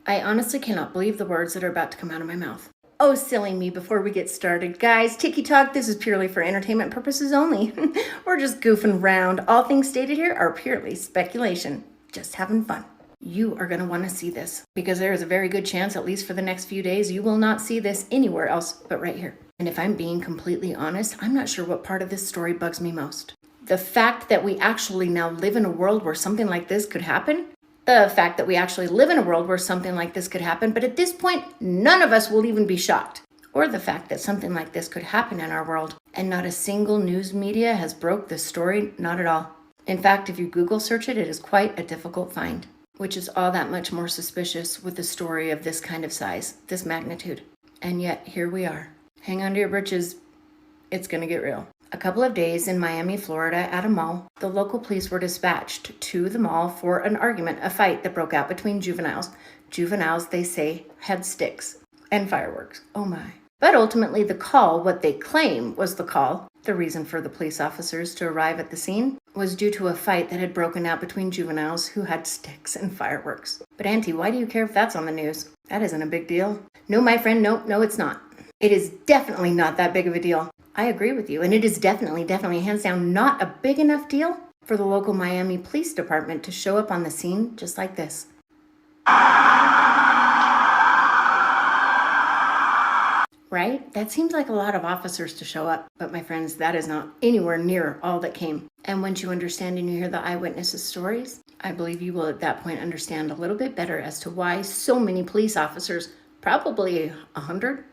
I honestly cannot believe the words that are about to come out of my mouth. Oh, silly me before we get started. Guys, Tiki Talk, this is purely for entertainment purposes only. We're just goofing around. All things stated here are purely speculation. Just having fun. You are going to want to see this because there is a very good chance, at least for the next few days, you will not see this anywhere else but right here. And if I'm being completely honest, I'm not sure what part of this story bugs me most. The fact that we actually now live in a world where something like this could happen. The fact that we actually live in a world where something like this could happen, but at this point, none of us will even be shocked. Or the fact that something like this could happen in our world, and not a single news media has broke this story, not at all. In fact, if you Google search it, it is quite a difficult find, which is all that much more suspicious with a story of this kind of size, this magnitude. And yet, here we are. Hang on to your britches, it's gonna get real. A couple of days in Miami, Florida, at a mall, the local police were dispatched to the mall for an argument, a fight that broke out between juveniles. Juveniles, they say, had sticks and fireworks. Oh my. But ultimately, the call, what they claim was the call, the reason for the police officers to arrive at the scene, was due to a fight that had broken out between juveniles who had sticks and fireworks. But Auntie, why do you care if that's on the news? That isn't a big deal. No, my friend, no, it's not. It is definitely not that big of a deal. I agree with you, and it is definitely, hands down, not a big enough deal for the local Miami Police Department to show up on the scene just like this. Right? That seems like a lot of officers to show up, but my friends, that is not anywhere near all that came. And once you understand and you hear the eyewitnesses' stories, I believe you will at that point understand a little bit better as to why so many police officers, probably 100,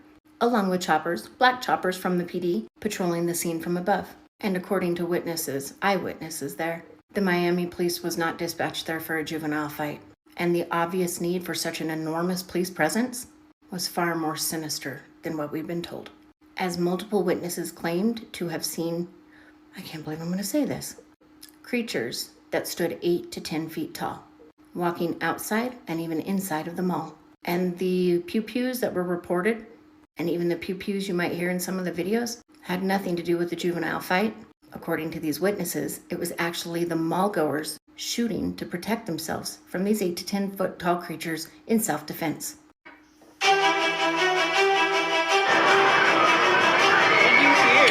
along with choppers, black choppers from the PD, patrolling the scene from above. And according to witnesses, eyewitnesses there, the Miami police was not dispatched there for a juvenile fight. And the obvious need for such an enormous police presence was far more sinister than what we've been told. As multiple witnesses claimed to have seen, I can't believe I'm going to say this, creatures that stood 8 to 10 feet tall, walking outside and even inside of the mall. And the pew-pews that were reported, and even the pew-pews you might hear in some of the videos, had nothing to do with the juvenile fight. According to these witnesses, it was actually the mall-goers shooting to protect themselves from these 8 to 10 foot tall creatures in self-defense. What do you hear?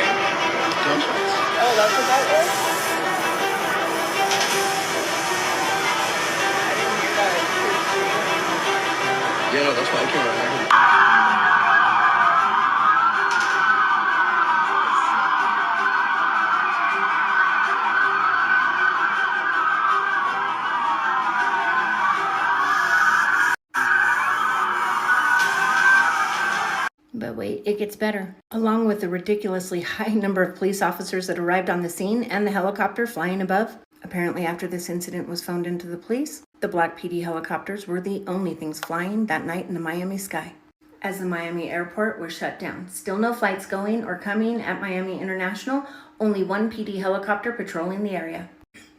Gunshots. Oh, that's what that was? I didn't hear that. Yeah, no, that's why I came right here. But wait, it gets better. Along with the ridiculously high number of police officers that arrived on the scene and the helicopter flying above, apparently after this incident was phoned into the police, the black PD helicopters were the only things flying that night in the Miami sky. As the Miami airport was shut down, still no flights going or coming at Miami International, only one PD helicopter patrolling the area.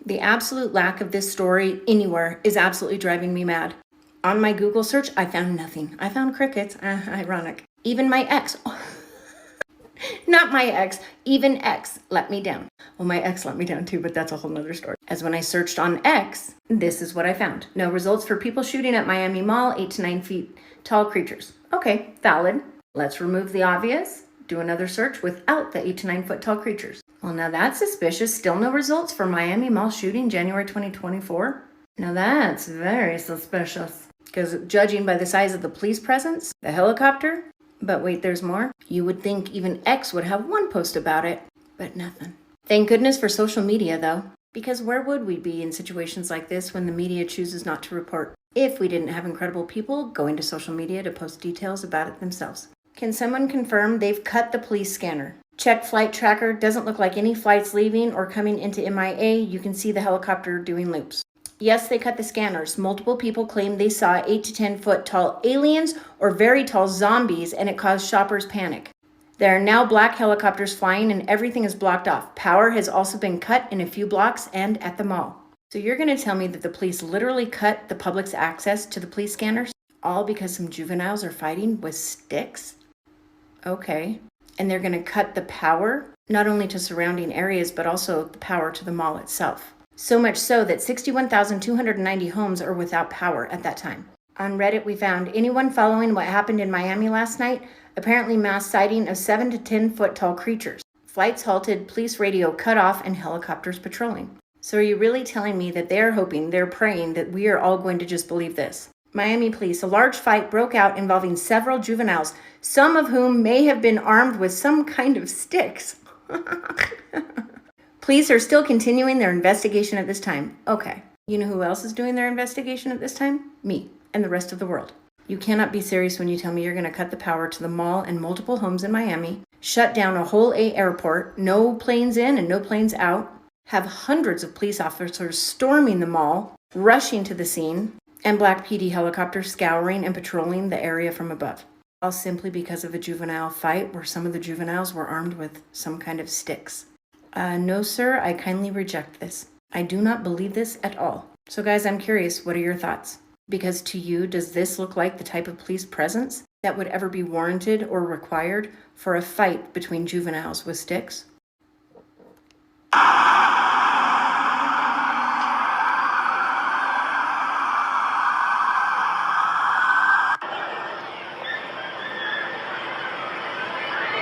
The absolute lack of this story anywhere is absolutely driving me mad. On my Google search, I found nothing. I found crickets. Ironic. Even my ex, not my ex, even X let me down. Well, my ex let me down too, but that's a whole nother story. As when I searched on X, this is what I found. No results for people shooting at Miami Mall, 8 to 9 feet tall creatures. Okay, valid. Let's remove the obvious. Do another search without the 8 to 9 foot tall creatures. Well, now that's suspicious. Still no results for Miami Mall shooting January 2024. Now that's very suspicious. Because judging by the size of the police presence, the helicopter, but wait, there's more. You would think even X would have one post about it, but nothing. Thank goodness for social media, though, because where would we be in situations like this when the media chooses not to report if we didn't have incredible people going to social media to post details about it themselves? Can someone confirm they've cut the police scanner? Check flight tracker, doesn't look like any flights leaving or coming into MIA. You can see the helicopter doing loops. Yes, they cut the scanners. Multiple people claim they saw 8 to 10 foot tall aliens or very tall zombies, and it caused shoppers panic. There are now black helicopters flying and everything is blocked off. Power has also been cut in a few blocks and at the mall. So you're going to tell me that the police literally cut the public's access to the police scanners, all because some juveniles are fighting with sticks? Okay. And they're going to cut the power, not only to surrounding areas, but also the power to the mall itself. So much so that 61,290 homes are without power at that time. On Reddit, we found anyone following what happened in Miami last night, apparently mass sighting of 7 to 10 foot tall creatures. Flights halted, police radio cut off, and helicopters patrolling. So are you really telling me that they're hoping, they're praying that we are all going to just believe this? Miami police, a large fight broke out involving several juveniles, some of whom may have been armed with some kind of sticks. Police are still continuing their investigation at this time. Okay, you know who else is doing their investigation at this time? Me and the rest of the world. You cannot be serious when you tell me you're going to cut the power to the mall and multiple homes in Miami, shut down a whole airport, no planes in and no planes out, have hundreds of police officers storming the mall, rushing to the scene, and black PD helicopters scouring and patrolling the area from above. All simply because of a juvenile fight where some of the juveniles were armed with some kind of sticks. No, sir, I kindly reject this. I do not believe this at all. So guys, I'm curious, what are your thoughts? Because to you, does this look like the type of police presence that would ever be warranted or required for a fight between juveniles with sticks? What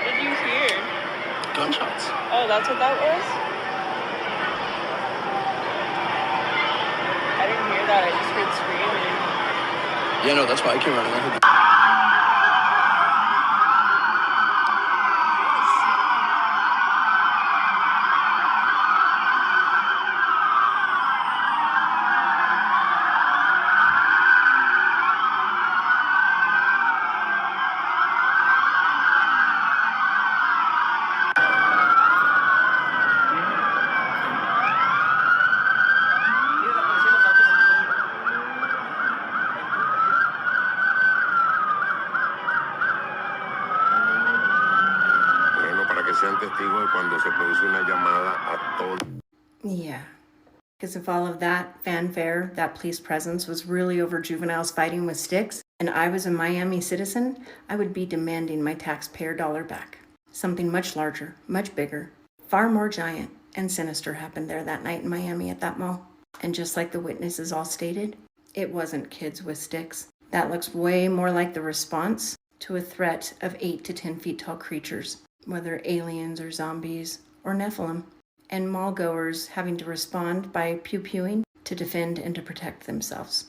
did you hear? Gunshots. Oh, that's what that was? I didn't hear that. I just heard screaming. Yeah, no, that's why I came running. I heard sean testigos de cuando se produce una llamada a todo. Yeah. Because if all of that fanfare, that police presence was really over juveniles fighting with sticks, and I was a Miami citizen, I would be demanding my taxpayer dollar back. Something much larger, much bigger, far more giant and sinister happened there that night in Miami at that mall. And just like the witnesses all stated, it wasn't kids with sticks. That looks way more like the response to a threat of 8 to 10 feet tall creatures, whether aliens or zombies or Nephilim, and mall goers having to respond by pew-pewing to defend and to protect themselves.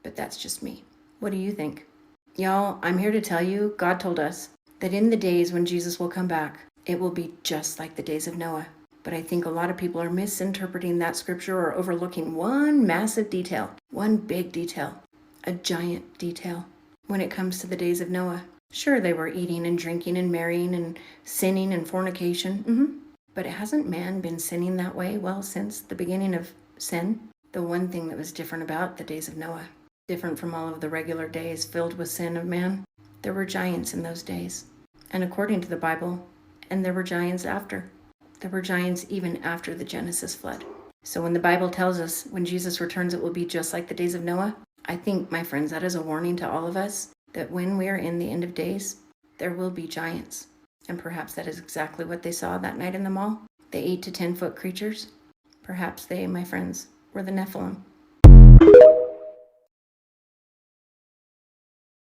But that's just me. What do you think? Y'all, I'm here to tell you, God told us that in the days when Jesus will come back, it will be just like the days of Noah. But I think a lot of people are misinterpreting that scripture or overlooking one massive detail, one big detail, a giant detail when it comes to the days of Noah. Sure, they were eating and drinking and marrying and sinning and fornication. But hasn't man been sinning that way, well, since the beginning of sin? The one thing that was different about the days of Noah, different from all of the regular days filled with sin of man, there were giants in those days. And according to the Bible, and there were giants after. There were giants even after the Genesis flood. So when the Bible tells us when Jesus returns it will be just like the days of Noah, I think, my friends, that is a warning to all of us that when we are in the end of days, there will be giants. And perhaps that is exactly what they saw that night in the mall. The 8 to 10 foot creatures. Perhaps they, my friends, were the Nephilim.